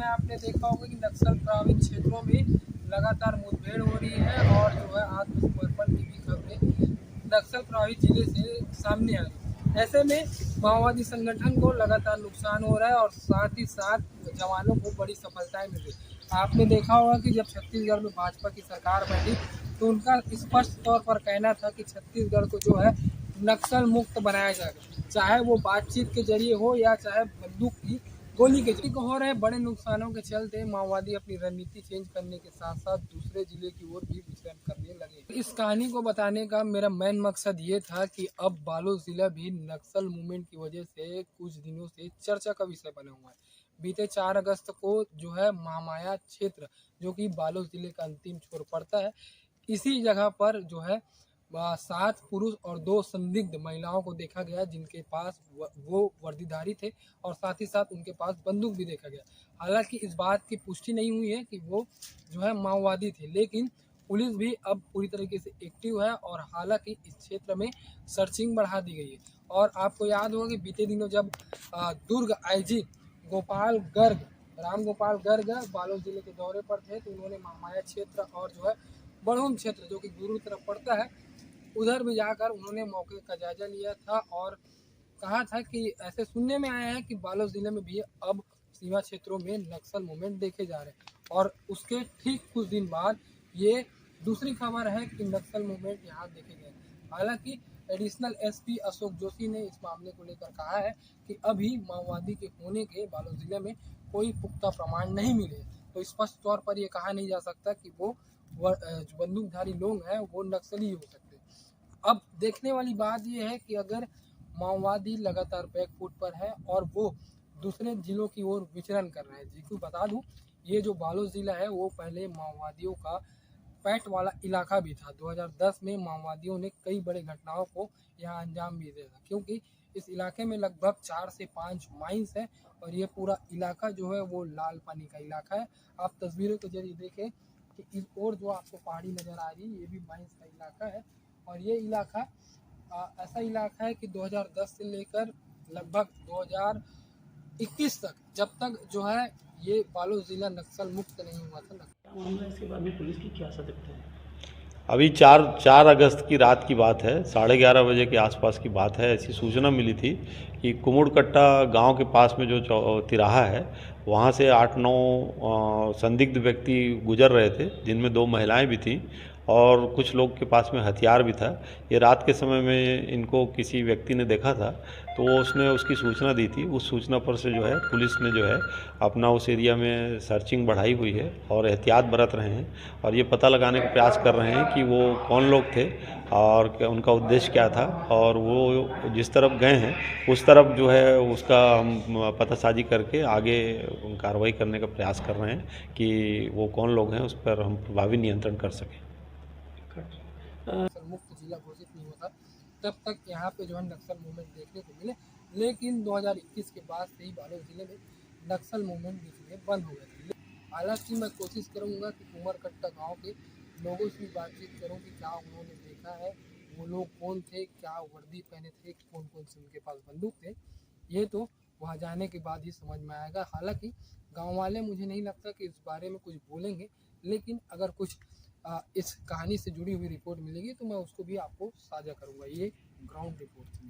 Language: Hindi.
समय आपने देखा होगा कि नक्सल प्रभावित क्षेत्रों में लगातार मुठभेड़ हो रही है और जो है आत्मसमर्पण की भी खबरें नक्सल प्रभावित जिले से सामने आ रही है। ऐसे में माओवादी संगठन को लगातार नुकसान हो रहा है और साथ ही साथ जवानों को बड़ी सफलताएं मिल रही। आपने देखा होगा कि जब छत्तीसगढ़ में भाजपा की सरकार बनी तो उनका स्पष्ट तौर पर कहना था कि छत्तीसगढ़ को जो है नक्सल मुक्त बनाया जाएगा, चाहे वो बातचीत के जरिए हो या चाहे बंदूक की गोली के जरिए हो रहे बड़े नुकसानों के चलते माओवादी अपनी रणनीति चेंज करने के साथ साथ दूसरे जिले की ओर भी विचरण करने लगे। इस कहानी को बताने का मेरा मेन मकसद ये था कि अब बालोद जिला भी नक्सल मूवमेंट की वजह से कुछ दिनों से चर्चा का विषय बना हुआ है। बीते 4 अगस्त को जो है महामाया क्षेत्र, जो कि बालोद जिले का अंतिम छोर पड़ता है, इसी जगह पर जो है 7 पुरुष और 2 संदिग्ध महिलाओं को देखा गया जिनके पास वो वर्दीधारी थे और साथ ही साथ उनके पास बंदूक भी देखा गया। हालांकि इस बात की पुष्टि नहीं हुई है कि वो जो है माओवादी थे, लेकिन पुलिस भी अब पूरी तरीके से एक्टिव है और हालांकि इस क्षेत्र में सर्चिंग बढ़ा दी गई है। और आपको याद होगा कि बीते दिनों जब दुर्ग आईजी गोपाल गर्ग, राम गोपाल गर्ग बालोद जिले के दौरे पर थे तो उन्होंने महामाया क्षेत्र और जो है बड़हूम क्षेत्र, जो कि गुरु तरफ पड़ता है, उधर भी जाकर उन्होंने मौके का जायजा लिया था और कहा था कि ऐसे सुनने में आया है कि बालोद जिले में भी अब सीमा क्षेत्रों में नक्सल मूवमेंट देखे जा रहे हैं। और उसके ठीक कुछ दिन बाद ये दूसरी खबर है कि नक्सल मूवमेंट यहाँ देखे गए। हालांकि एडिशनल एसपी अशोक जोशी ने इस मामले को लेकर कहा है कि अभी माओवादी के होने के बालोद जिले में कोई पुख्ता प्रमाण नहीं मिले, तो स्पष्ट तौर पर यह कहा नहीं जा सकता कि वो जो बंदूकधारी लोग हैं वो नक्सली हो सकते हैं। अब देखने वाली बात यह है कि अगर माओवादी लगातार बैकफुट पर है और वो दूसरे जिलों की ओर विचरण कर रहे हैं, जिसको बता दूं ये जो बालोद जिला है वो पहले माओवादियों का पैठ वाला इलाका भी था। 2010 में माओवादियों ने कई बड़े घटनाओं को यहाँ अंजाम भी दिया था, क्योंकि इस इलाके में लगभग 4 से 5 माइंस है और ये पूरा इलाका जो है वो लाल पानी का इलाका है। आप तस्वीरों के जरिए देखें कि इस ओर जो आपको पहाड़ी नज़र आ रही है ये भी माइंस का इलाका है। और ये इलाका ऐसा इलाका है कि 2010 से लेकर लगभग 2021 तक, जब तक जो है ये बालोद जिला नक्सल मुक्त नहीं हुआ था। मामला इसके बाद में पुलिस की क्या सतर्कता है? अभी 4 अगस्त की रात की बात है, 11:30 बजे के आसपास की बात है। ऐसी सूचना मिली थी कि कुमुड़कट्टा गांव के पास में जो तिराहा है वहां से 8-9 संदिग्ध व्यक्ति गुजर रहे थे, जिनमें 2 महिलाएं भी थीं और कुछ लोग के पास में हथियार भी था। ये रात के समय में इनको किसी व्यक्ति ने देखा था तो उसने उसकी सूचना दी थी। उस सूचना पर से जो है पुलिस ने जो है अपना उस एरिया में सर्चिंग बढ़ाई हुई है और एहतियात बरत रहे हैं और ये पता लगाने का प्रयास कर रहे हैं कि वो कौन लोग थे और उनका उद्देश्य क्या था, और वो जिस तरफ गए हैं उस तरफ जो है उसका हम पतासाजी करके आगे कार्रवाई करने का प्रयास कर रहे हैं कि वो कौन लोग हैं, उस पर हम प्रभावी नियंत्रण कर सकें। मुक्त जिला घोषित नहीं होता तब तक यहाँ पे जो है नक्सल मूवमेंट देखने को मिले, लेकिन 2021 के बाद से ही बालोद जिले में नक्सल मूवमेंट दिखने बंद हो गए थे। हालांकि मैं कोशिश करूँगा कि कुमरकट्टा गांव के लोगों से बातचीत करूँ कि क्या उन्होंने देखा है, वो लोग कौन थे, क्या वर्दी पहने थे, कौन कौन से उनके पास बंदूक थे, ये तो वहाँ जाने के बाद ही समझ में आएगा। हालांकि गाँव वाले मुझे नहीं लगता कि इस बारे में कुछ बोलेंगे, लेकिन अगर कुछ इस कहानी से जुड़ी हुई रिपोर्ट मिलेगी तो मैं उसको भी आपको साझा करूंगा। ये ग्राउंड रिपोर्ट थी।